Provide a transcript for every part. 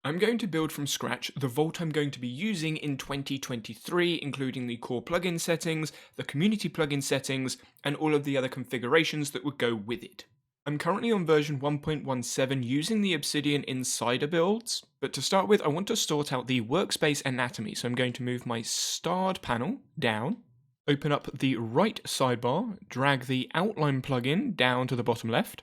I'm going to build from scratch the vault I'm going to be using in 2023, including the core plugin settings, the community plugin settings, and all of the other configurations that would go with it. I'm currently on version 1.17 using the Obsidian Insider builds, but to start with I want to sort out the workspace anatomy, so I'm going to move my starred panel down, open up the right sidebar, drag the outline plugin down to the bottom left,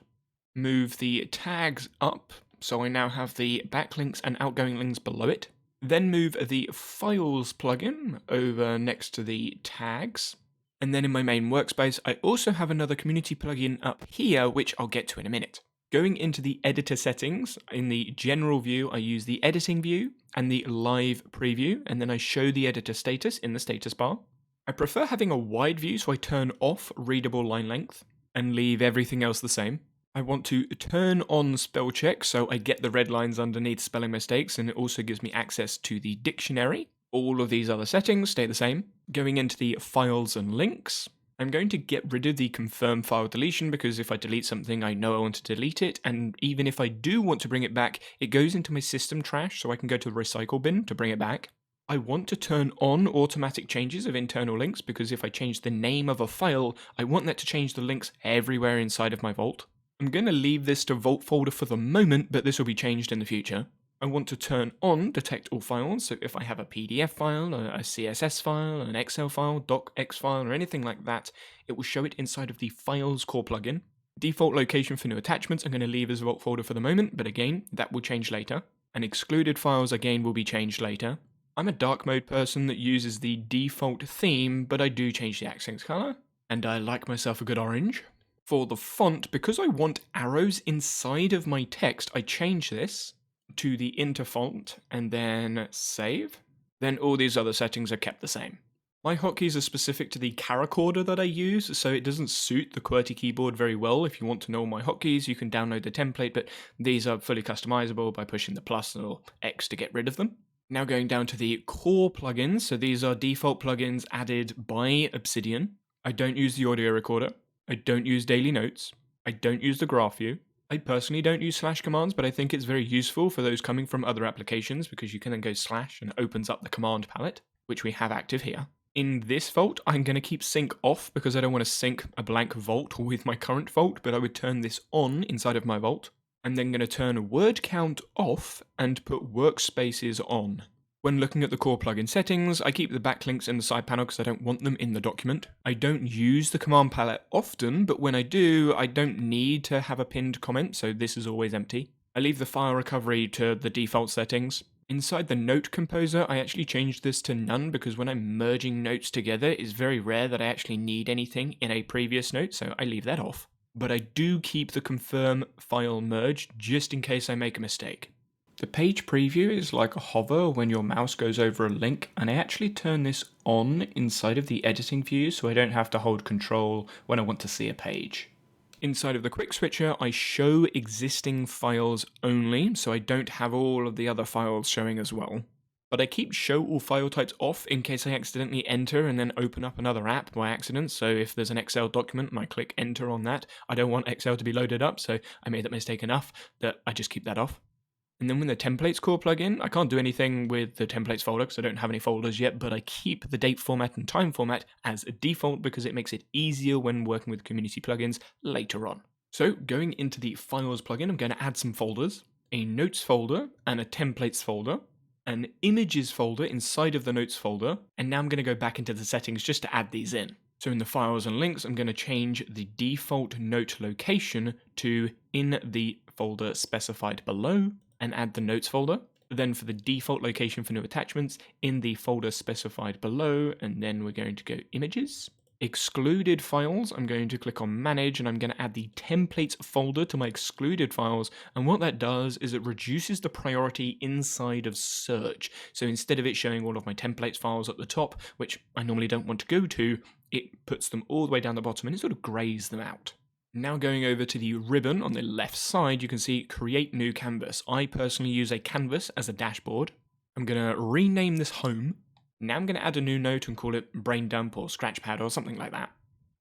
move the tags up, so I now have the backlinks and outgoing links below it. Then move the files plugin over next to the tags. And then in my main workspace, I also have another community plugin up here, which I'll get to in a minute. Going into the editor settings, in the general view, I use the editing view and the live preview, and then I show the editor status in the status bar. I prefer having a wide view, so I turn off readable line length and leave everything else the same. I want to turn on spell check so I get the red lines underneath spelling mistakes, and it also gives me access to the dictionary. All of these other settings stay the same. Going into the files and links, I'm going to get rid of the confirm file deletion because if I delete something, I know I want to delete it, and even if I do want to bring it back, it goes into my system trash so I can go to the recycle bin to bring it back. I want to turn on automatic changes of internal links because if I change the name of a file, I want that to change the links everywhere inside of my vault. I'm going to leave this to Vault folder for the moment, but this will be changed in the future. I want to turn on Detect All Files, so if I have a PDF file, a CSS file, an Excel file, docx file, or anything like that, it will show it inside of the Files core plugin. Default location for new attachments I'm going to leave as Vault folder for the moment, but again, that will change later. And excluded files again will be changed later. I'm a dark mode person that uses the default theme, but I do change the accents color, and I like myself a good orange. For the font, because I want arrows inside of my text, I change this to the Inter font and then save. Then all these other settings are kept the same. My hotkeys are specific to the caracorder that I use, so it doesn't suit the QWERTY keyboard very well. If you want to know my hotkeys, you can download the template, but these are fully customizable by pushing the plus or X to get rid of them. Now going down to the core plugins, so these are default plugins added by Obsidian. I don't use the audio recorder. I don't use daily notes. I don't use the graph view. I personally don't use slash commands, but I think it's very useful for those coming from other applications because you can then go slash and it opens up the command palette, which we have active here. In this vault, I'm going to keep sync off because I don't want to sync a blank vault with my current vault, but I would turn this on inside of my vault. I'm then going to turn word count off and put workspaces on. When looking at the core plugin settings, I keep the backlinks in the side panel because I don't want them in the document. I don't use the command palette often, but when I do, I don't need to have a pinned comment, so this is always empty. I leave the file recovery to the default settings. Inside the note composer, I actually changed this to none because when I'm merging notes together, it's very rare that I actually need anything in a previous note, so I leave that off. But I do keep the confirm file merged just in case I make a mistake. The page preview is like a hover when your mouse goes over a link, and I actually turn this on inside of the editing view so I don't have to hold control when I want to see a page. Inside of the quick switcher, I show existing files only, so I don't have all of the other files showing as well. But I keep show all file types off in case I accidentally enter and then open up another app by accident, so if there's an Excel document and I click enter on that, I don't want Excel to be loaded up, so I made that mistake enough that I just keep that off. And then when the templates core plugin, I can't do anything with the templates folder because I don't have any folders yet, but I keep the date format and time format as a default because it makes it easier when working with community plugins later on. So going into the files plugin, I'm going to add some folders, a notes folder and a templates folder, an images folder inside of the notes folder, and now I'm going to go back into the settings just to add these in. So in the files and links, I'm going to change the default note location to in the folder specified below, and add the notes folder. Then for the default location for new attachments, in the folder specified below, and then we're going to go images. Excluded files, I'm going to click on manage and I'm going to add the templates folder to my excluded files, and what that does is it reduces the priority inside of search. So instead of it showing all of my templates files at the top, which I normally don't want to go to, it puts them all the way down the bottom and it sort of grays them out. Now going over to the ribbon on the left side, you can see create new canvas. I personally use a canvas as a dashboard. I'm going to rename this home. Now I'm going to add a new note and call it brain dump or scratchpad or something like that,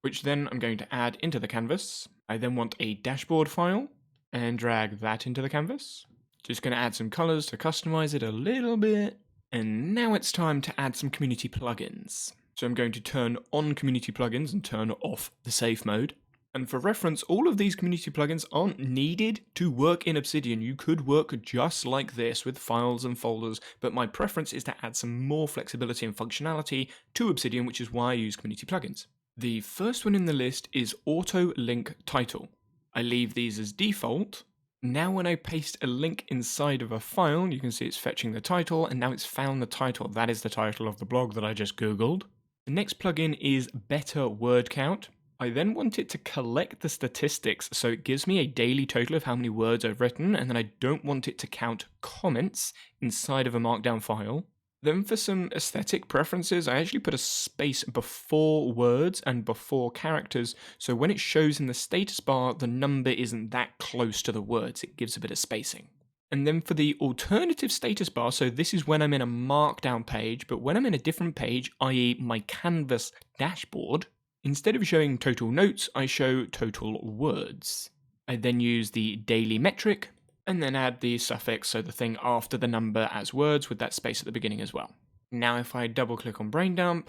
which then I'm going to add into the canvas. I then want a dashboard file and drag that into the canvas. Just going to add some colors to customize it a little bit. And now it's time to add some community plugins. So I'm going to turn on community plugins and turn off the safe mode. And for reference, all of these community plugins aren't needed to work in Obsidian. You could work just like this with files and folders, but my preference is to add some more flexibility and functionality to Obsidian, which is why I use community plugins. The first one in the list is auto link title. I leave these as default. Now when I paste a link inside of a file, you can see it's fetching the title, and now it's found the title. That is the title of the blog that I just Googled. The next plugin is better word count. I then want it to collect the statistics, so it gives me a daily total of how many words I've written, and then I don't want it to count comments inside of a markdown file. Then for some aesthetic preferences, I actually put a space before words and before characters, so when it shows in the status bar, the number isn't that close to the words, it gives a bit of spacing. And then for the alternative status bar, so this is when I'm in a markdown page, but when I'm in a different page, i.e. my Canvas dashboard, instead of showing total notes, I show total words. I then use the daily metric, and then add the suffix, so the thing after the number as words with that space at the beginning as well. Now if I double click on Braindump,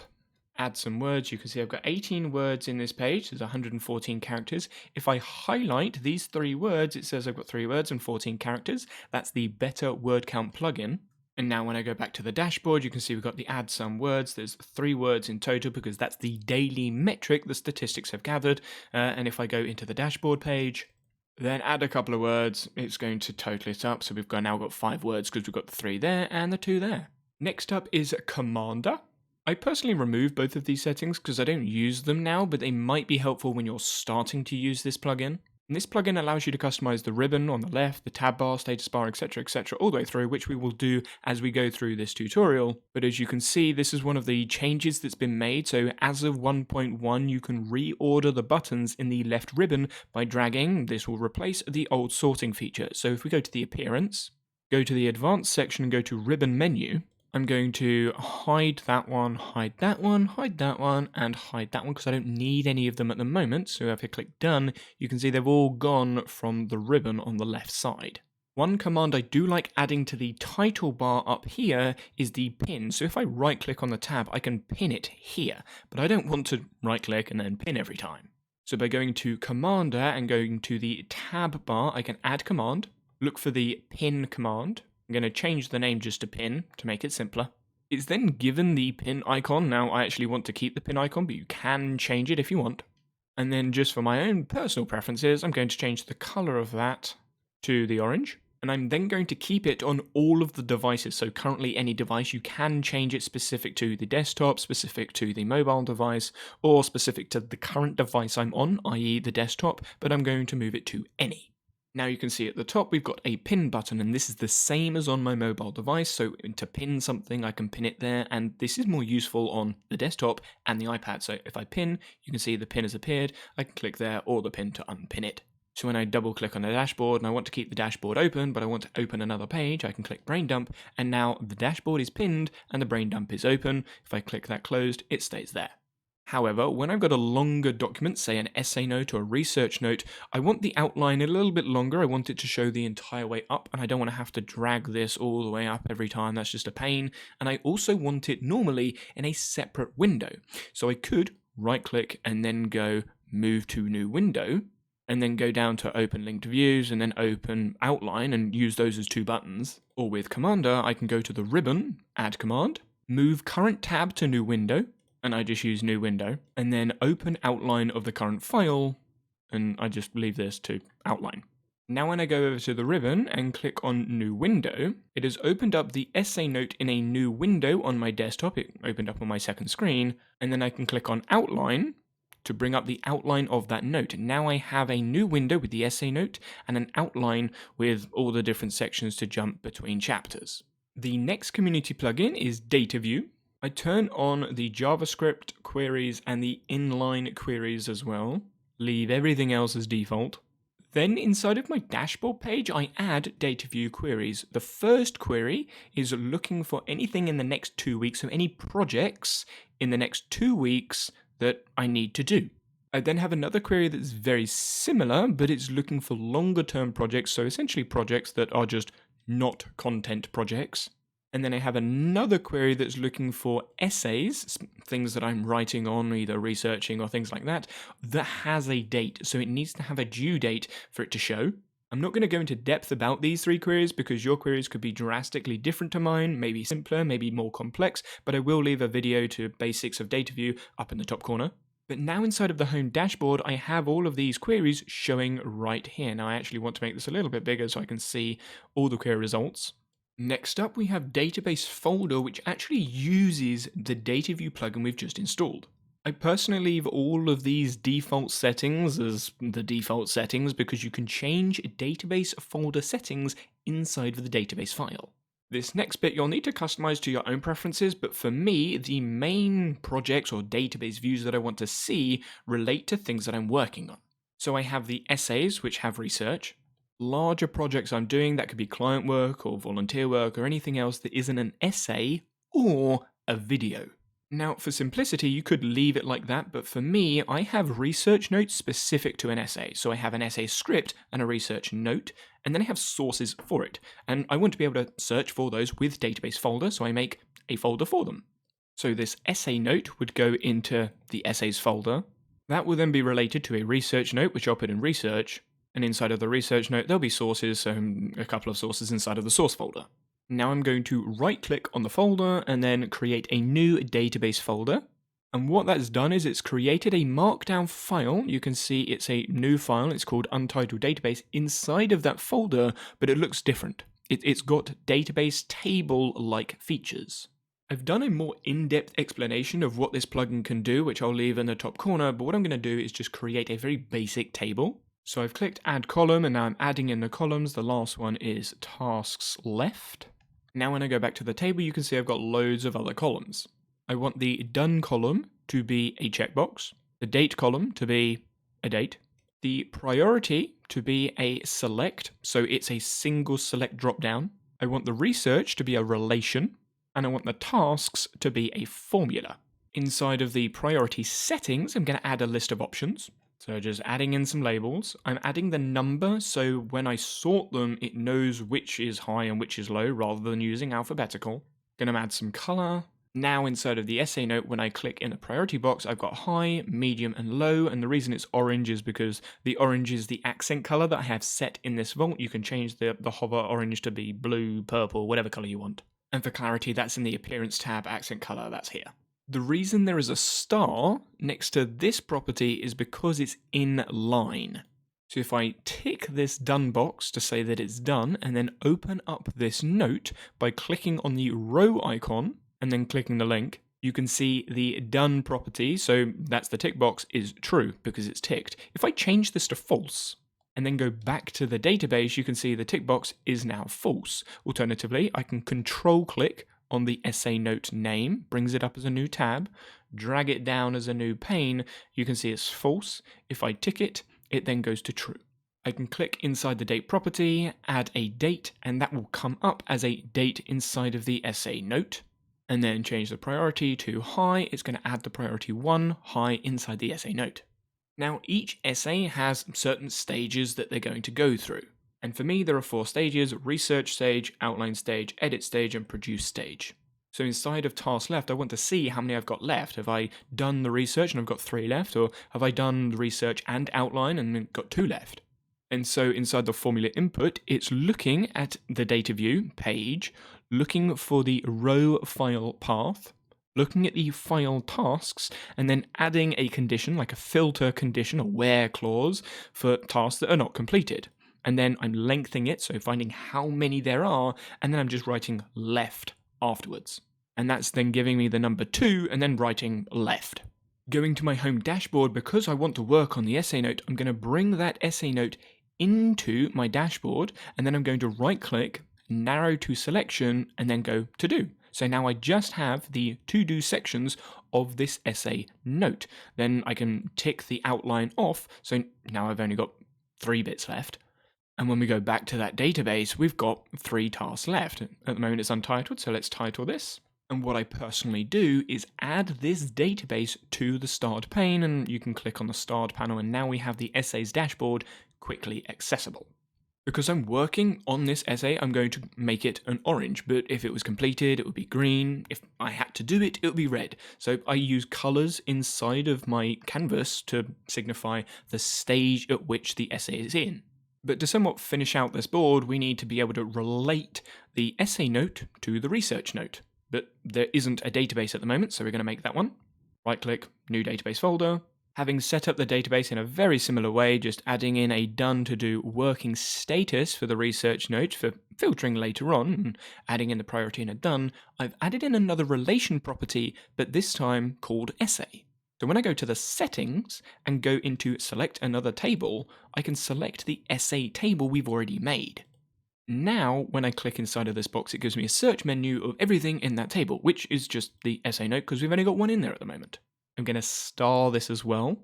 add some words, you can see I've got 18 words in this page, there's 114 characters. If I highlight these 3 words, it says I've got 3 words and 14 characters. That's the Better Word Count plugin. And now when I go back to the dashboard, you can see we've got the add some words. There's 3 words in total because that's the daily metric the statistics have gathered. And if I go into the dashboard page, then add a couple of words, it's going to total it up. So we've now got 5 words because we've got the 3 there and the 2 there. Next up is Commander. I personally remove both of these settings because I don't use them now, but they might be helpful when you're starting to use this plugin. And this plugin allows you to customize the ribbon on the left, the tab bar, status bar, etc., all the way through, which we will do as we go through this tutorial. But as you can see, this is one of the changes that's been made. So as of 1.1, you can reorder the buttons in the left ribbon by dragging. This will replace the old sorting feature. So if we go to the appearance, go to the advanced section and go to ribbon menu, I'm going to hide that one, hide that one, hide that one, and hide that one because I don't need any of them at the moment. So if I click done, you can see they've all gone from the ribbon on the left side. One command I do like adding to the title bar up here is the pin. So if I right click on the tab, I can pin it here, but I don't want to right click and then pin every time. So by going to Commander and going to the tab bar, I can add command, look for the pin command. I'm going to change the name just to pin to make it simpler. It's then given the pin icon. Now I actually want to keep the pin icon, but you can change it if you want. And then just for my own personal preferences, I'm going to change the color of that to the orange. And I'm then going to keep it on all of the devices. So currently any device, you can change it specific to the desktop, specific to the mobile device, or specific to the current device I'm on, i.e. the desktop, but I'm going to move it to any. Now you can see at the top we've got a pin button, and this is the same as on my mobile device, so to pin something I can pin it there, and this is more useful on the desktop and the iPad. So if I pin, you can see the pin has appeared, I can click there or the pin to unpin it. So when I double click on the dashboard and I want to keep the dashboard open, but I want to open another page, I can click Braindump, and now the dashboard is pinned and the Braindump is open. If I click that closed, it stays there. However, when I've got a longer document, say an essay note or a research note, I want the outline a little bit longer. I want it to show the entire way up, and I don't want to have to drag this all the way up every time. That's just a pain. And I also want it normally in a separate window. So I could right click and then go move to new window, and then go down to open linked views and then open outline and use those as 2 buttons. Or with Commander, I can go to the ribbon, add command, move current tab to new window, and I just use new window, and then open outline of the current file, and I just leave this to outline. Now when I go over to the ribbon and click on new window, it has opened up the essay note in a new window on my desktop. It opened up on my second screen, and then I can click on outline to bring up the outline of that note. Now I have a new window with the essay note and an outline with all the different sections to jump between chapters. The next community plugin is Dataview. I turn on the JavaScript queries and the inline queries as well. Leave everything else as default. Then inside of my dashboard page, I add Dataview queries. The first query is looking for anything in the next 2 weeks, so any projects in the next 2 weeks that I need to do. I then have another query that's very similar, but it's looking for longer term projects, so essentially projects that are just not content projects. And then I have another query that's looking for essays, things that I'm writing on, either researching or things like that has a date. So it needs to have a due date for it to show. I'm not going to go into depth about these three queries because your queries could be drastically different to mine, maybe simpler, maybe more complex, but I will leave a video to basics of Dataview up in the top corner. But now inside of the home dashboard, I have all of these queries showing right here. Now I actually want to make this a little bit bigger so I can see all the query results. Next up, we have database folder, which actually uses the Dataview plugin we've just installed. I personally leave all of these default settings as the default settings because you can change database folder settings inside of the database file. This next bit you'll need to customize to your own preferences, but for me, the main projects or database views that I want to see relate to things that I'm working on. So I have the essays, which have research. Larger projects I'm doing, that could be client work or volunteer work or anything else that isn't an essay or a video. Now, for simplicity, you could leave it like that, but for me, I have research notes specific to an essay. So I have an essay script and a research note, and then I have sources for it. And I want to be able to search for those with database folder, so I make a folder for them. So this essay note would go into the essays folder. That will then be related to a research note, which I'll put in research. And inside of the research note, there'll be sources, so a couple of sources inside of the source folder. Now I'm going to right-click on the folder and then create a new database folder. And what that's done is it's created a markdown file. You can see it's a new file. It's called Untitled Database inside of that folder, but it looks different. It's got database table-like features. I've done a more in-depth explanation of what this plugin can do, which I'll leave in the top corner, but what I'm going to do is just create a very basic table. So I've clicked Add Column, and now I'm adding in the columns. The last one is Tasks Left. Now when I go back to the table, you can see I've got loads of other columns. I want the Done column to be a checkbox, the Date column to be a date, the Priority to be a select, so it's a single select drop-down. I want the Research to be a relation, and I want the Tasks to be a formula. Inside of the Priority settings, I'm going to add a list of options. So just adding in some labels. I'm adding the number, so when I sort them, it knows which is high and which is low, rather than using alphabetical. Gonna add some color. Now inside of the essay note, when I click in the priority box, I've got high, medium, and low, and the reason it's orange is because the orange is the accent color that I have set in this vault. You can change the hover orange to be blue, purple, whatever color you want. And for clarity, that's in the appearance tab, accent color, that's here. The reason there is a star next to this property is because it's in line. So if I tick this done box to say that it's done, and then open up this note by clicking on the row icon and then clicking the link, you can see the done property, so that's the tick box, is true because it's ticked. If I change this to false and then go back to the database, you can see the tick box is now false. Alternatively, I can control click on the essay note name, brings it up as a new tab, drag it down as a new pane, you can see it's false. If I tick it, it then goes to true. I can click inside the date property, add a date, and that will come up as a date inside of the essay note. And then change the priority to high, it's going to add the priority 1 high inside the essay note. Now each essay has certain stages that they're going to go through. And for me, there are 4 stages: research stage, outline stage, edit stage, and produce stage. So inside of task left, I want to see how many I've got left. Have I done the research and I've got 3 left? Or have I done the research and outline and got 2 left? And so inside the formula input, it's looking at the Dataview page, looking for the row file path, looking at the file tasks, and then adding a condition like a filter condition, a where clause, for tasks that are not completed. And then I'm lengthening it, so finding how many there are, and then I'm just writing left afterwards. And that's then giving me the number 2, and then writing left. Going to my home dashboard, because I want to work on the essay note, I'm going to bring that essay note into my dashboard, and then I'm going to right-click, narrow to selection, and then go to do. So now I just have the to-do sections of this essay note. Then I can tick the outline off, so now I've only got 3 bits left. And when we go back to that database, we've got 3 tasks left. At the moment it's untitled, so let's title this. And what I personally do is add this database to the starred pane, and you can click on the starred panel, and now we have the essays dashboard quickly accessible. Because I'm working on this essay, I'm going to make it an orange, but if it was completed, it would be green. If I had to do it, it would be red. So I use colors inside of my canvas to signify the stage at which the essay is in. But to somewhat finish out this board, we need to be able to relate the essay note to the research note. But there isn't a database at the moment, so we're going to make that one. Right-click, new database folder. Having set up the database in a very similar way, just adding in a done to do working status for the research note for filtering later on, and adding in the priority in a done, I've added in another relation property, but this time called essay. So when I go to the settings and go into select another table, I can select the essay table we've already made. Now, when I click inside of this box, it gives me a search menu of everything in that table, which is just the essay note because we've only got one in there at the moment. I'm going to star this as well,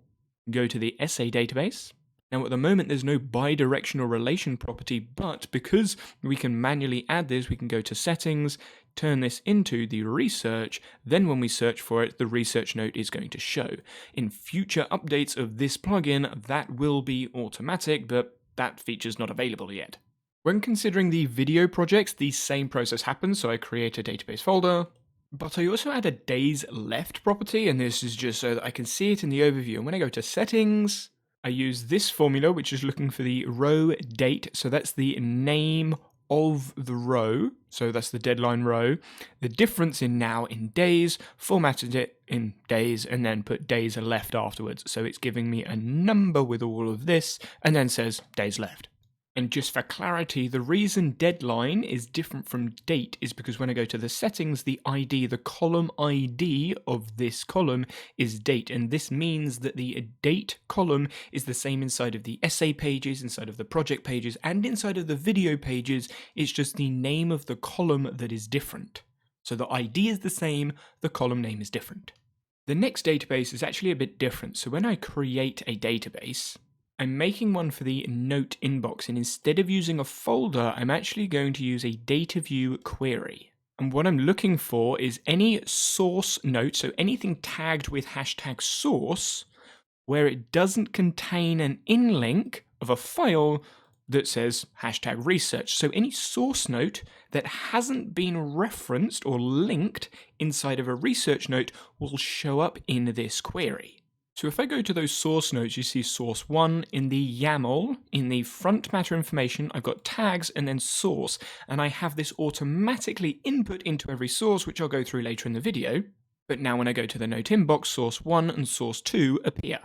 go to the essay database. Now at the moment there's no bidirectional relation property, but because we can manually add this, we can go to settings, turn this into the research, then when we search for it, the research note is going to show. In future updates of this plugin, that will be automatic, but that feature's not available yet. When considering the video projects, the same process happens, so I create a database folder, but I also add a days left property, and this is just so that I can see it in the overview. And when I go to settings, I use this formula, which is looking for the row date. So that's the name of the row. So that's the deadline row. The difference in now in days, formatted it in days, and then put days left afterwards. So it's giving me a number with all of this, and then says days left. And just for clarity, the reason deadline is different from date is because when I go to the settings, the ID, the column ID of this column is date. And this means that the date column is the same inside of the essay pages, inside of the project pages, and inside of the video pages. It's just the name of the column that is different. So the ID is the same, the column name is different. The next database is actually a bit different. So when I create a database, I'm making one for the note inbox, and instead of using a folder, I'm actually going to use a Dataview query. And what I'm looking for is any source note, so anything tagged with hashtag source, where it doesn't contain an inlink of a file that says hashtag research. So any source note that hasn't been referenced or linked inside of a research note will show up in this query. So if I go to those source notes, you see source 1 in the YAML, in the front matter information, I've got tags and then source, and I have this automatically input into every source, which I'll go through later in the video. But now when I go to the note inbox, source 1 and source 2 appear.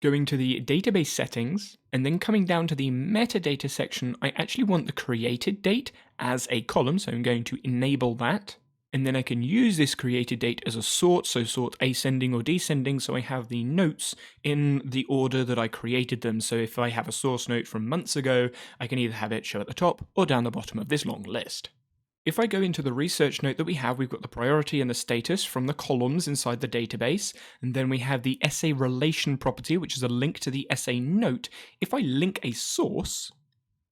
Going to the database settings, and then coming down to the metadata section, I actually want the created date as a column, so I'm going to enable that. And then I can use this created date as a sort, so sort ascending or descending, so I have the notes in the order that I created them. So if I have a source note from months ago, I can either have it show at the top or down the bottom of this long list. If I go into the research note that we have, we've got the priority and the status from the columns inside the database, and then we have the essay relation property, which is a link to the essay note. If I link a source,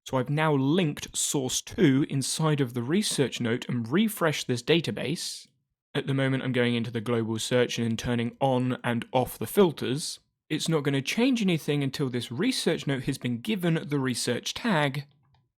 so I've now linked source 2 inside of the research note and refresh this database. At the moment I'm going into the global search and then turning on and off the filters. It's not going to change anything until this research note has been given the research tag.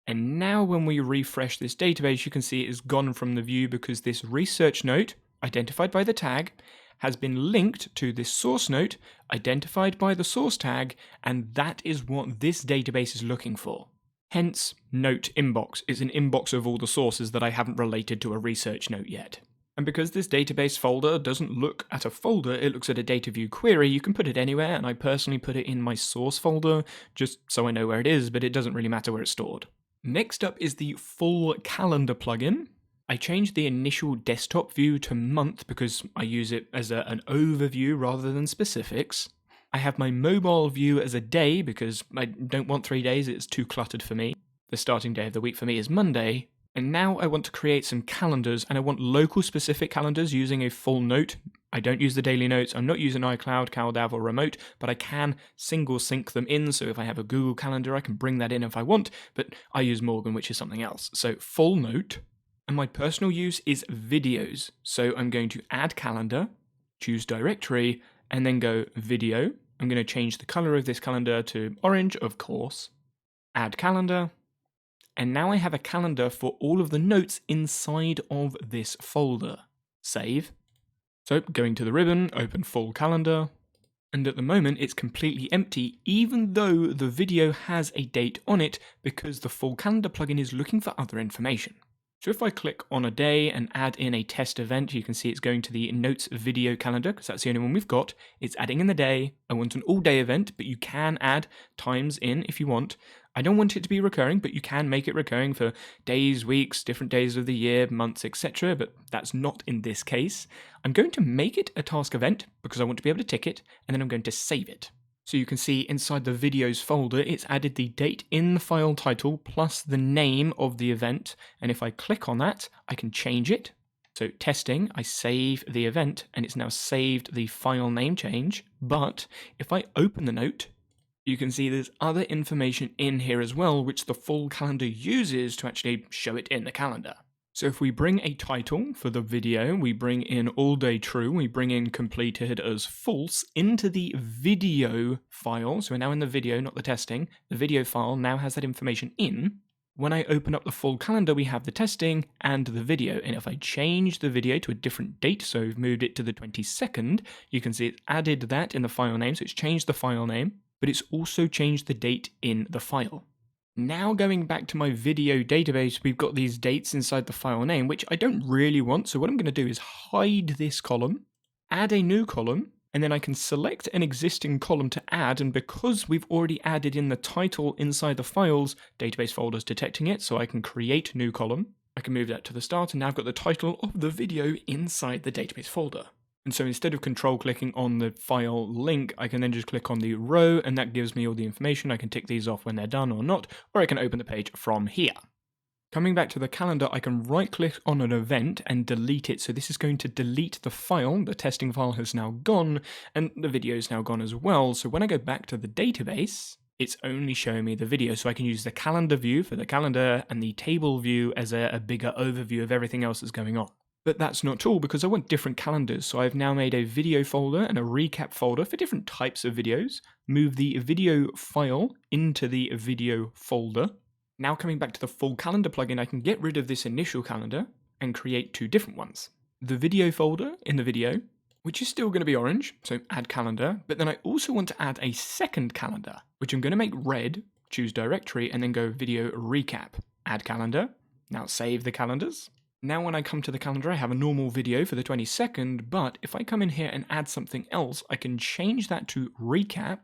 And now when we refresh this database, you can see it has gone from the view because this research note, identified by the tag, has been linked to this source note, identified by the source tag, and that is what this database is looking for. Hence, note inbox is an inbox of all the sources that I haven't related to a research note yet. And because this database folder doesn't look at a folder, it looks at a Dataview query, you can put it anywhere, and I personally put it in my source folder, just so I know where it is, but it doesn't really matter where it's stored. Next up is the full calendar plugin. I changed the initial desktop view to month because I use it as an overview rather than specifics. I have my mobile view as a day because I don't want 3 days, it's too cluttered for me. The starting day of the week for me is Monday. And now I want to create some calendars, and I want local specific calendars using a full note. I don't use the daily notes, I'm not using iCloud, CalDAV or Remote, but I can single sync them in, so if I have a Google Calendar I can bring that in if I want, but I use Morgan, which is something else. So full note, and my personal use is videos. So I'm going to add calendar, choose directory, and then go video. I'm going to change the color of this calendar to orange, of course. Add calendar. and now I have a calendar for all of the notes inside of this folder. Save. So going to the ribbon, open full calendar, and at the moment it's completely empty even though the video has a date on it because the full calendar plugin is looking for other information. So if I click on a day and add in a test event, you can see it's going to the notes video calendar because that's the only one we've got. It's adding in the day. I want an all day event, but you can add times in if you want. I don't want it to be recurring, but you can make it recurring for days, weeks, different days of the year, months, etc. But that's not in this case. I'm going to make it a task event because I want to be able to tick it, and then I'm going to save it. So you can see inside the videos folder, it's added the date in the file title plus the name of the event. And if I click on that, I can change it. So testing, I save the event and it's now saved the file name change. But if I open the note, you can see there's other information in here as well, which the full calendar uses to actually show it in the calendar. So if we bring a title for the video, we bring in all day true, we bring in completed as false into the video file. So we're now in the video, not the testing. The video file now has that information in. When I open up the full calendar, we have the testing and the video. And if I change the video to a different date, so we've moved it to the 22nd, you can see it's added that in the file name. So it's changed the file name, but it's also changed the date in the file. Now going back to my video database, we've got these dates inside the file name, which I don't really want. So what I'm going to do is hide this column, add a new column, and then I can select an existing column to add. And because we've already added in the title inside the files, database folder's detecting it, so I can create a new column. I can move that to the start, and now I've got the title of the video inside the database folder. And so instead of control clicking on the file link, I can then just click on the row and that gives me all the information. I can tick these off when they're done or not, or I can open the page from here. Coming back to the calendar, I can right click on an event and delete it. So this is going to delete the file. The testing file has now gone and the video is now gone as well. So when I go back to the database, it's only showing me the video. So I can use the calendar view for the calendar and the table view as a bigger overview of everything else that's going on. But that's not all because I want different calendars. So I've now made a video folder and a recap folder for different types of videos. Move the video file into the video folder. Now coming back to the full calendar plugin, I can get rid of this initial calendar and create two different ones. The video folder in the video, which is still going to be orange, so add calendar. But then I also want to add a second calendar, which I'm going to make red, choose directory, and then go video recap. Add calendar. Now save the calendars. Now when I come to the calendar, I have a normal video for the 22nd, but if I come in here and add something else, I can change that to recap,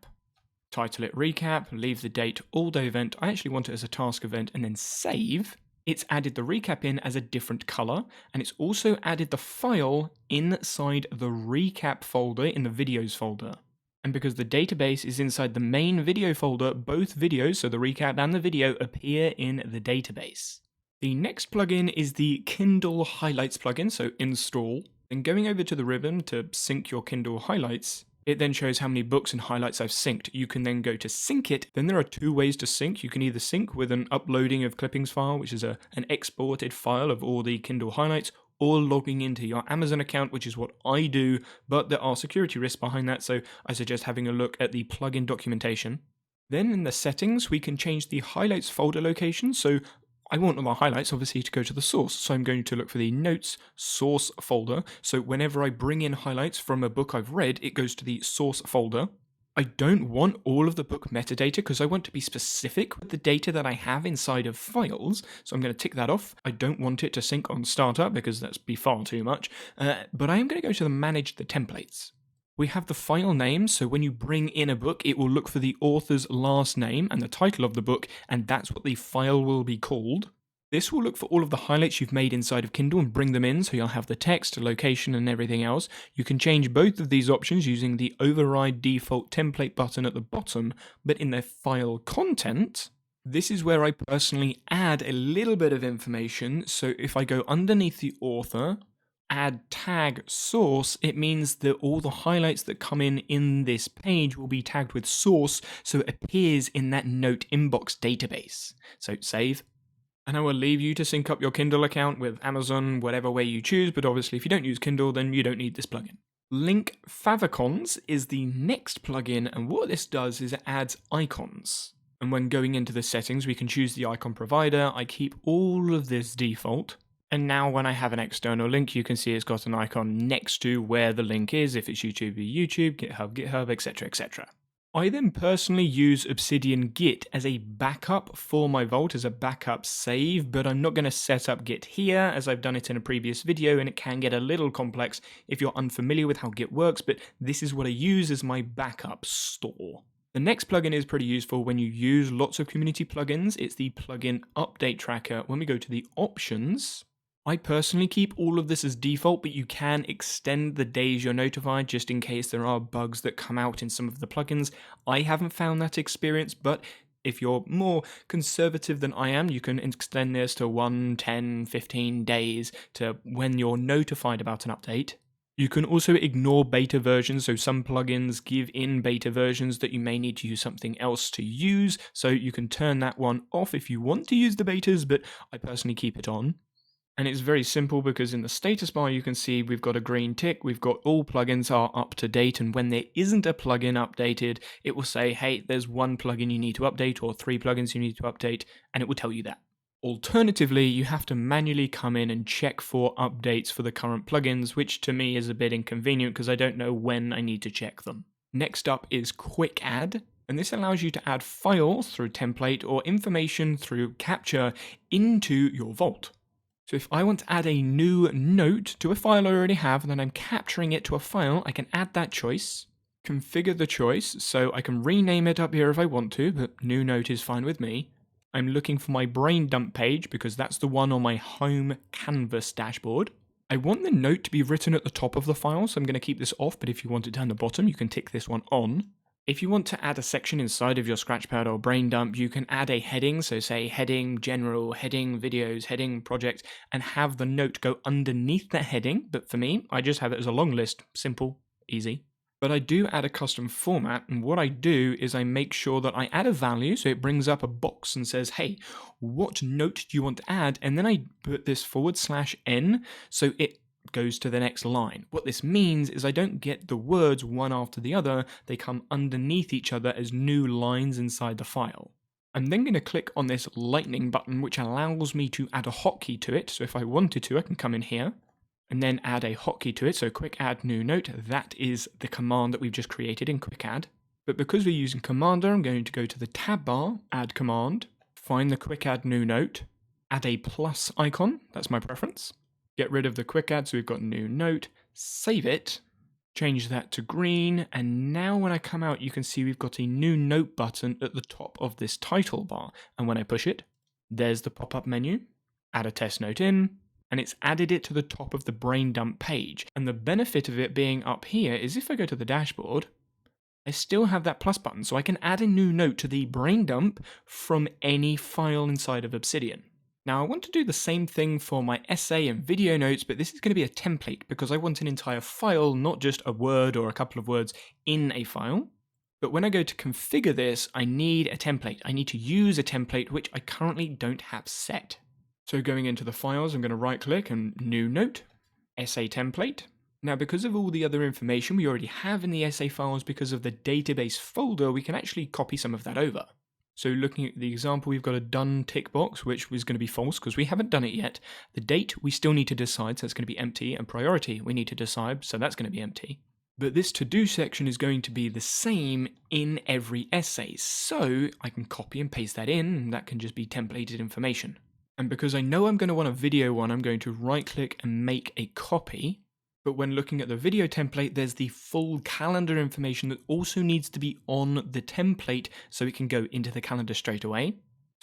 title it recap, leave the date all day event. I actually want it as a task event and then save. It's added the recap in as a different color, and it's also added the file inside the recap folder in the videos folder. And because the database is inside the main video folder, both videos, so the recap and the video, appear in the database. The next plugin is the Kindle Highlights plugin, so install. Then going over to the ribbon to sync your Kindle highlights, it then shows how many books and highlights I've synced. You can then go to sync it. Then there are two ways to sync. You can either sync with an uploading of clippings file, which is an exported file of all the Kindle highlights, or logging into your Amazon account, which is what I do, but there are security risks behind that, so I suggest having a look at the plugin documentation. Then in the settings, we can change the highlights folder location, so I want all my highlights, obviously, to go to the source. So I'm going to look for the notes source folder. So whenever I bring in highlights from a book I've read, it goes to the source folder. I don't want all of the book metadata because I want to be specific with the data that I have inside of files. So I'm going to tick that off. I don't want it to sync on startup because that's be far too much. But I am going to go to the manage the templates. We have the file name, so when you bring in a book, it will look for the author's last name and the title of the book, and that's what the file will be called. This will look for all of the highlights you've made inside of Kindle and bring them in, so you'll have the text, location, and everything else. You can change both of these options using the Override Default Template button at the bottom, but in their file content, this is where I personally add a little bit of information. So if I go underneath the author, add tag source, it means that all the highlights that come in this page will be tagged with source, so it appears in that note inbox database. So save. And I will leave you to sync up your Kindle account with Amazon, whatever way you choose, but obviously if you don't use Kindle, then you don't need this plugin. Link favicons is the next plugin, and what this does is it adds icons. And when going into the settings, we can choose the icon provider. I keep all of this default. And now when I have an external link, you can see it's got an icon next to where the link is. If it's YouTube, YouTube, GitHub, GitHub, etc., etc. I then personally use Obsidian Git as a backup for my Vault, as a backup save, but I'm not going to set up Git here as I've done it in a previous video, and it can get a little complex if you're unfamiliar with how Git works, but this is what I use as my backup store. The next plugin is pretty useful when you use lots of community plugins. It's the plugin update tracker. When we go to the options, I personally keep all of this as default, but you can extend the days you're notified just in case there are bugs that come out in some of the plugins. I haven't found that experience, but if you're more conservative than I am, you can extend this to 1, 10, 15 days to when you're notified about an update. You can also ignore beta versions, so some plugins give in beta versions that you may need to use something else to use, so you can turn that one off if you want to use the betas, but I personally keep it on. And it's very simple because in the status bar you can see we've got a green tick, we've got all plugins are up to date, and when there isn't a plugin updated, it will say, hey, there's one plugin you need to update or 3 plugins you need to update, and it will tell you that. Alternatively, you have to manually come in and check for updates for the current plugins, which to me is a bit inconvenient because I don't know when I need to check them. Next up is Quick Add, and this allows you to add files through template or information through capture into your Vault. So if I want to add a new note to a file I already have, and then I'm capturing it to a file, I can add that choice, configure the choice, so I can rename it up here if I want to, but new note is fine with me. I'm looking for my brain dump page because that's the one on my home canvas dashboard. I want the note to be written at the top of the file, so I'm going to keep this off, but if you want it down the bottom, you can tick this one on. If you want to add a section inside of your Scratchpad or brain dump, you can add a heading, so say heading general, heading videos, heading project, and have the note go underneath that heading. But for me, I just have it as a long list, simple, easy. But I do add a custom format, and what I do is I make sure that I add a value, so it brings up a box and says, hey, what note do you want to add? And then I put this /n, so it goes to the next line. What this means is I don't get the words one after the other, they come underneath each other as new lines inside the file. I'm then going to click on this lightning button, which allows me to add a hotkey to it. So if I wanted to, I can come in here and then add a hotkey to it. So quick add new note, that is the command that we've just created in quick add. But because we're using Commander, I'm going to go to the tab bar, add command, find the quick add new note, add a plus icon, that's my preference. Get rid of the quick add, so we've got new note, save it, change that to green, and now when I come out you can see we've got a new note button at the top of this title bar, and when I push it, there's the pop-up menu, add a test note in, and it's added it to the top of the brain dump page. And the benefit of it being up here is if I go to the dashboard, I still have that plus button, so I can add a new note to the brain dump from any file inside of Obsidian. Now I want to do the same thing for my essay and video notes, but this is going to be a template because I want an entire file, not just a word or a couple of words in a file. But when I go to configure this, I need a template. I need to use a template which I currently don't have set. So going into the files, I'm going to right click and new note, essay template. Now because of all the other information we already have in the essay files because of the database folder, we can actually copy some of that over. So looking at the example, we've got a done tick box, which was going to be false because we haven't done it yet. The date we still need to decide, so it's going to be empty, and priority we need to decide, so that's going to be empty. But this to-do section is going to be the same in every essay, so I can copy and paste that in, and that can just be templated information. And because I know I'm going to want a video one, I'm going to right-click and make a copy. But when looking at the video template, there's the full calendar information that also needs to be on the template so it can go into the calendar straight away.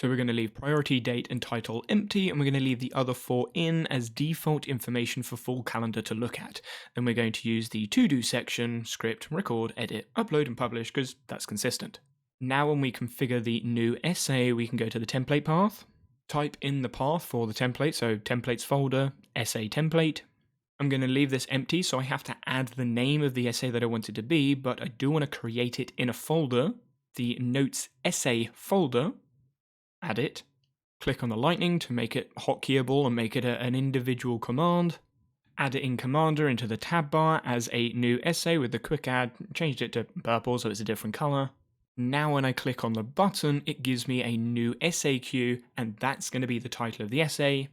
So we're going to leave priority, date, and title empty, and we're going to leave the other 4 in as default information for full calendar to look at. Then we're going to use the to-do section, script, record, edit, upload, and publish because that's consistent. Now when we configure the new essay, we can go to the template path, type in the path for the template, so templates folder, essay template. I'm going to leave this empty, so I have to add the name of the essay that I want it to be, but I do want to create it in a folder, the notes essay folder, add it, click on the lightning to make it hotkeyable and make it an individual command, add it in Commander into the tab bar as a new essay with the quick add, changed it to purple so it's a different color, Now when I click on the button, it gives me a new essay queue, and that's going to be the title of the essay.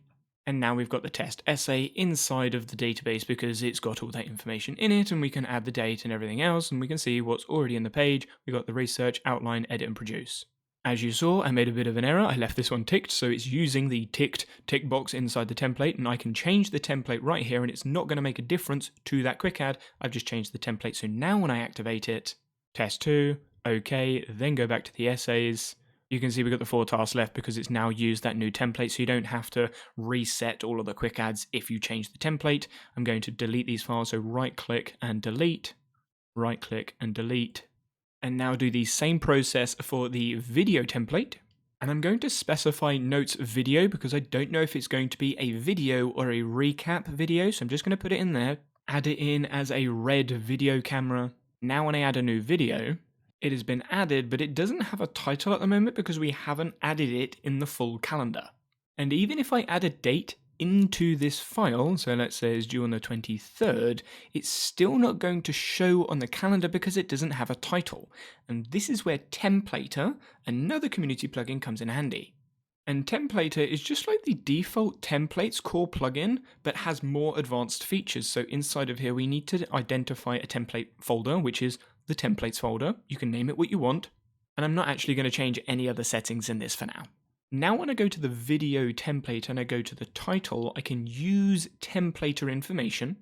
And now we've got the test essay inside of the database because it's got all that information in it, and we can add the date and everything else, and we can see what's already in the page. We've got the research, outline, edit, and produce. As you saw, I made a bit of an error. I left this one ticked, so it's using the ticked tick box inside the template, and I can change the template right here, and it's not going to make a difference to that quick add. I've just changed the template, so now when I activate it, test 2, OK, then go back to the essays. You can see we've got the 4 tasks left because it's now used that new template, so you don't have to reset all of the quick adds if you change the template. I'm going to delete these files, so right-click and delete, right-click and delete, and now do the same process for the video template. And I'm going to specify notes video because I don't know if it's going to be a video or a recap video, so I'm just going to put it in there, add it in as a red video camera. Now when I add a new video, it has been added, but it doesn't have a title at the moment because we haven't added it in the full calendar. And even if I add a date into this file, so let's say it's due on the 23rd, it's still not going to show on the calendar because it doesn't have a title. And this is where Templater, another community plugin, comes in handy. And Templater is just like the default templates core plugin, but has more advanced features. So inside of here, we need to identify a template folder, which is the templates folder. You can name it what you want. And I'm not actually going to change any other settings in this for now. Now when I go to the video template and I go to the title, I can use templater information.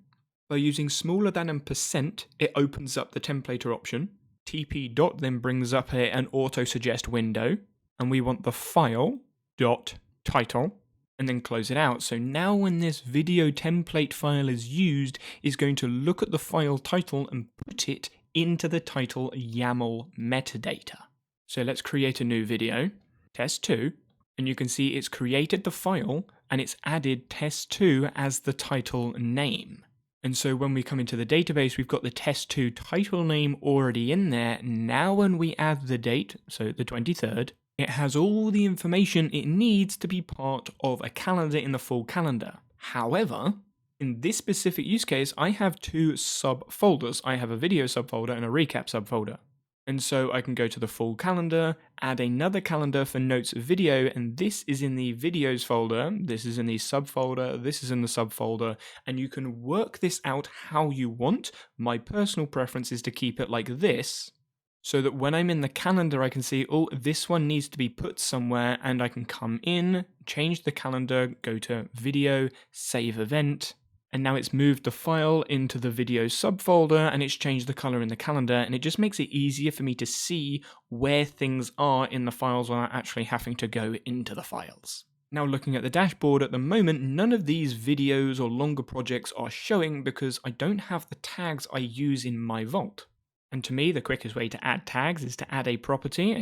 By using smaller than and %, it opens up the templater option. TP dot then brings up an auto suggest window, and we want the file dot title and then close it out. So now when this video template file is used, it's going to look at the file title and put it into the title YAML metadata. So let's create a new video, test2, and you can see it's created the file and it's added test2 as the title name. And so when we come into the database, we've got the test2 title name already in there. Now when we add the date, so the 23rd, it has all the information it needs to be part of a calendar in the full calendar. However, in this specific use case, I have 2 subfolders. I have a video subfolder and a recap subfolder. And so I can go to the full calendar, add another calendar for notes video, and this is in the videos folder, this is in the subfolder, this is in the subfolder, and you can work this out how you want. My personal preference is to keep it like this, so that when I'm in the calendar, I can see, oh, this one needs to be put somewhere, and I can come in, change the calendar, go to video, save event, and now it's moved the file into the video subfolder and it's changed the color in the calendar, and it just makes it easier for me to see where things are in the files without actually having to go into the files. Now looking at the dashboard at the moment, none of these videos or longer projects are showing because I don't have the tags I use in my vault. And to me, the quickest way to add tags is to add a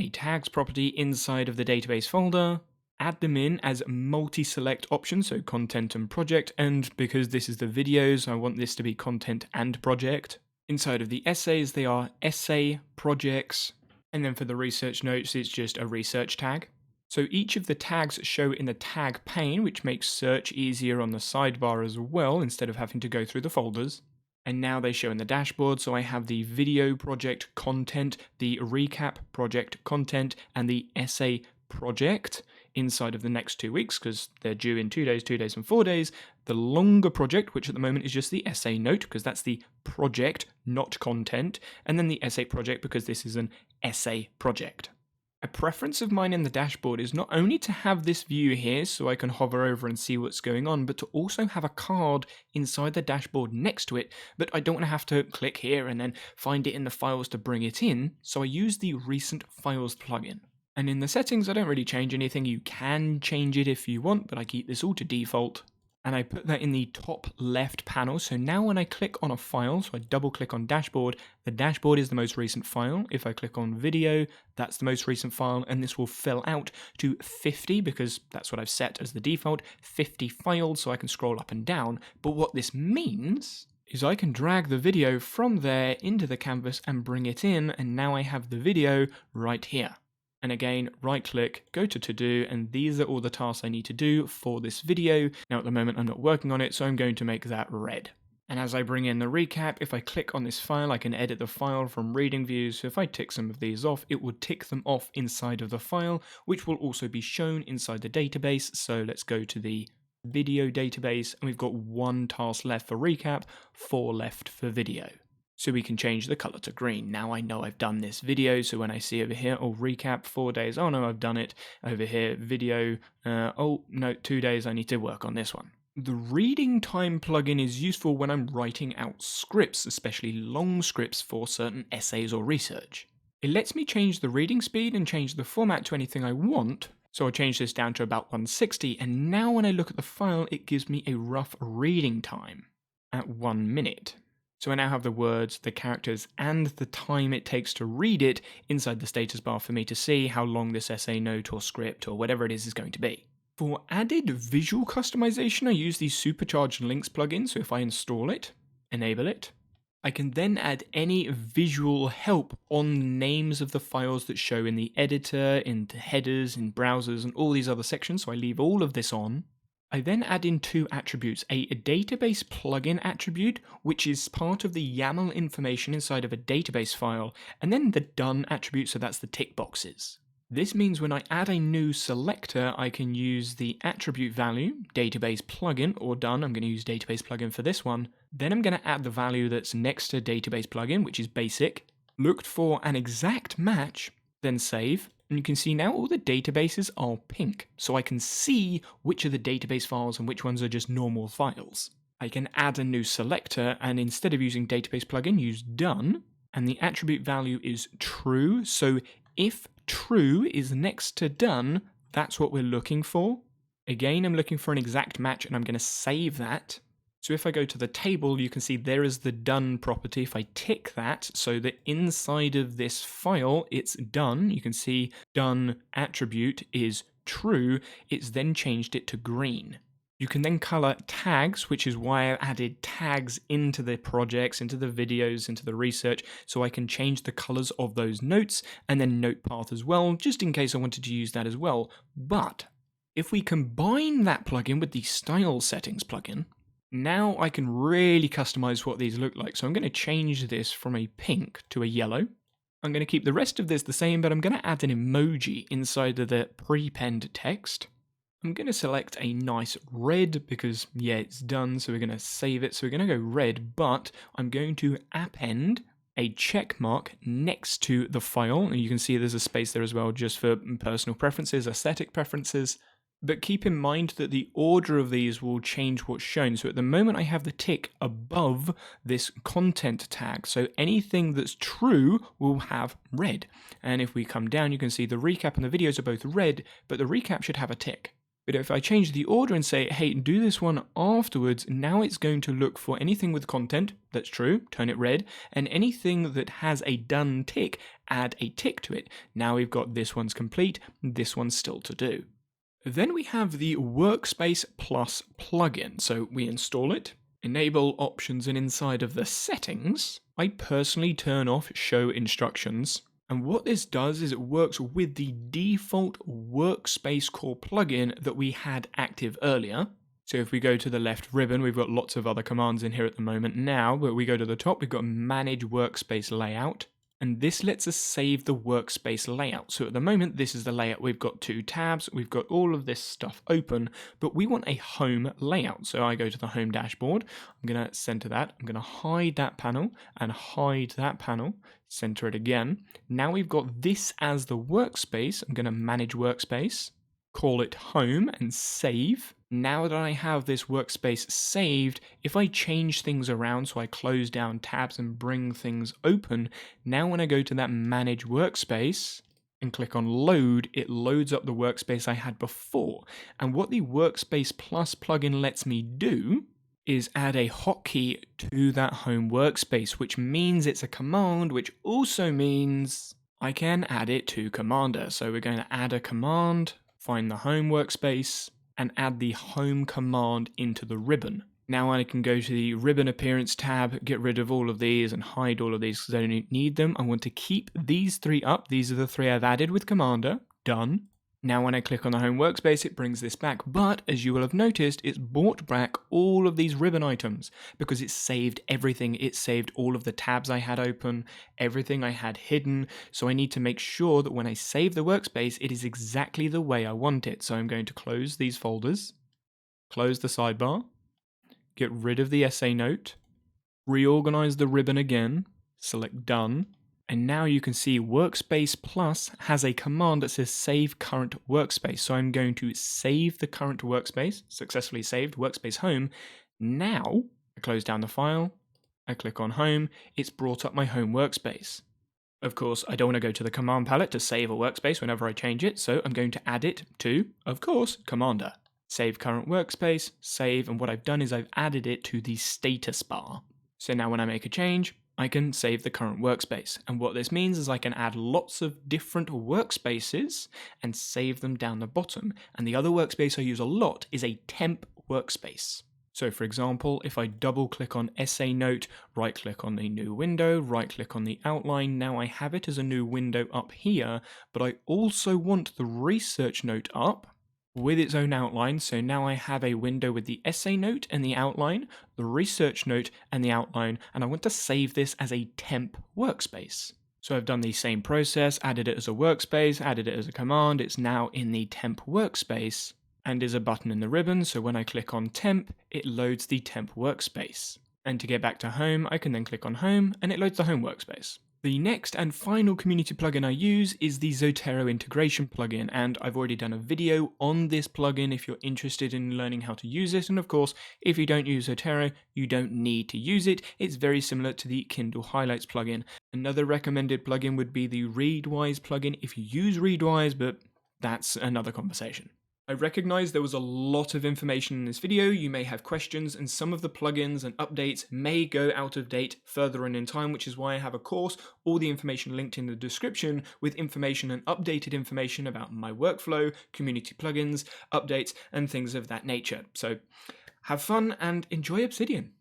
tags property inside of the database folder, add them in as multi-select options, so content and project, and because this is the videos, I want this to be content and project. Inside of the essays, they are essay projects, and then for the research notes, it's just a research tag. So each of the tags show in the tag pane, which makes search easier on the sidebar as well, instead of having to go through the folders. And now they show in the dashboard, so I have the video project content, the recap project content, and the essay project inside of the next 2 weeks because they're due in 2 days, 2 days, and 4 days. The longer project, which at the moment is just the essay note because that's the project, not content, and then the essay project because this is an essay project. A preference of mine in the dashboard is not only to have this view here so I can hover over and see what's going on, but to also have a card inside the dashboard next to it, but I don't want to have to click here and then find it in the files to bring it in, so I use the Recent Files plugin. And in the settings, I don't really change anything. You can change it if you want, but I keep this all to default. And I put that in the top left panel. So now when I click on a file, so I double click on dashboard, the dashboard is the most recent file. If I click on video, that's the most recent file, and this will fill out to 50 because that's what I've set as the default, 50 files, so I can scroll up and down. But what this means is I can drag the video from there into the canvas and bring it in, and now I have the video right here. And again, right click, go to do, and these are all the tasks I need to do for this video. Now at the moment I'm not working on it, so I'm going to make that red. And as I bring in the recap, if I click on this file, I can edit the file from reading views. So if I tick some of these off, it will tick them off inside of the file, which will also be shown inside the database. So let's go to the video database, and we've got 1 task left for recap, 4 left for video. So we can change the color to green. Now I know I've done this video, so when I see over here, oh, recap 4 days, oh no, I've done it. Over here, video, oh no, 2 days, I need to work on this one. The reading time plugin is useful when I'm writing out scripts, especially long scripts for certain essays or research. It lets me change the reading speed and change the format to anything I want, so I'll change this down to about 160, and now when I look at the file, it gives me a rough reading time at 1 minute. So I now have the words, the characters, and the time it takes to read it inside the status bar for me to see how long this essay note or script or whatever it is going to be. For added visual customization, I use the Supercharged links plugin, so if I install it, enable it, I can then add any visual help on the names of the files that show in the editor, in the headers, in browsers, and all these other sections, so I leave all of this on. I then add in 2 attributes, a database plugin attribute, which is part of the YAML information inside of a database file, and then the done attribute, so that's the tick boxes. This means when I add a new selector, I can use the attribute value, database plugin, or done. I'm going to use database plugin for this one. Then I'm going to add the value that's next to database plugin, which is basic, looked for an exact match, then save. And you can see now all the databases are pink, so I can see which are the database files and which ones are just normal files. I can add a new selector, and instead of using database plugin, use done, and the attribute value is true, so if true is next to done, that's what we're looking for. Again, I'm looking for an exact match, and I'm going to save that. So if I go to the table, you can see there is the done property. If I tick that, so that inside of this file, it's done. You can see done attribute is true. It's then changed it to green. You can then color tags, which is why I added tags into the projects, into the videos, into the research, so I can change the colors of those notes and then note path as well, just in case I wanted to use that as well. But if we combine that plugin with the style settings plugin, now I can really customize what these look like. So I'm going to change this from a pink to a yellow. I'm going to keep the rest of this the same, but I'm going to add an emoji inside of the prepend text. I'm going to select a nice red because, yeah, it's done, so we're going to save it. So we're going to go red, but I'm going to append a check mark next to the file. And you can see there's a space there as well, just for personal preferences, aesthetic preferences. But keep in mind that the order of these will change what's shown. So at the moment I have the tick above this content tag. So anything that's true will have red. And if we come down, you can see the recap and the videos are both red, but the recap should have a tick. But if I change the order and say, hey, do this one afterwards, now it's going to look for anything with content that's true, turn it red, and anything that has a done tick, add a tick to it. Now we've got this one's complete, this one's still to do. Then we have the Workspace Plus plugin. So we install it, enable options, and inside of the settings, I personally turn off show instructions. And what this does is it works with the default Workspace core plugin that we had active earlier. So if we go to the left ribbon, we've got lots of other commands in here at the moment now, but we go to the top, we've got Manage Workspace Layout. And this lets us save the workspace layout. So at the moment, this is the layout. We've got 2 tabs. We've got all of this stuff open, but we want a home layout. So I go to the home dashboard. I'm going to center that. I'm going to hide that panel and hide that panel. Center it again. Now we've got this as the workspace. I'm going to manage workspace, call it home and save. Now that I have this workspace saved, if I change things around, so I close down tabs and bring things open, now when I go to that manage workspace and click on load, it loads up the workspace I had before. And what the Workspace Plus plugin lets me do is add a hotkey to that home workspace, which means it's a command, which also means I can add it to Commander. So we're going to add a command, find the home workspace, and add the home command into the ribbon. Now I can go to the ribbon appearance tab, get rid of all of these and hide all of these because I don't need them. I want to keep these 3 up. These are the 3 I've added with Commander. Done. Now when I click on the home workspace, it brings this back, but as you will have noticed, it's brought back all of these ribbon items because it's saved everything. It saved all of the tabs I had open, everything I had hidden. So I need to make sure that when I save the workspace, it is exactly the way I want it. So I'm going to close these folders, close the sidebar, get rid of the essay note, reorganize the ribbon again, select done. And now you can see Workspace Plus has a command that says save current workspace. So I'm going to save the current workspace, successfully saved, Workspace Home. Now, I close down the file, I click on Home, it's brought up my home workspace. Of course, I don't want to go to the command palette to save a workspace whenever I change it, so I'm going to add it to, of course, Commander. Save current workspace, save, and what I've done is I've added it to the status bar. So now when I make a change, I can save the current workspace. And what this means is I can add lots of different workspaces and save them down the bottom. And the other workspace I use a lot is a temp workspace. So for example, if I double click on essay note, right click on the new window, right click on the outline, now I have it as a new window up here, but I also want the research note up with its own outline. So now I have a window with the essay note and the outline, the research note and the outline, and I want to save this as a temp workspace. So I've done the same process, added it as a workspace, added it as a command. It's now in the temp workspace and is a button in the ribbon. So when I click on temp, it loads the temp workspace. And to get back to home, I can then click on home and it loads the home workspace. The next and final community plugin I use is the Zotero integration plugin, and I've already done a video on this plugin if you're interested in learning how to use it. And of course, if you don't use Zotero, you don't need to use it. It's very similar to the Kindle Highlights plugin. Another recommended plugin would be the Readwise plugin if you use Readwise, but that's another conversation. I recognize there was a lot of information in this video. You may have questions, and some of the plugins and updates may go out of date further on in time, which is why I have a course, all the information linked in the description, with information and updated information about my workflow, community plugins, updates, and things of that nature. So have fun and enjoy Obsidian.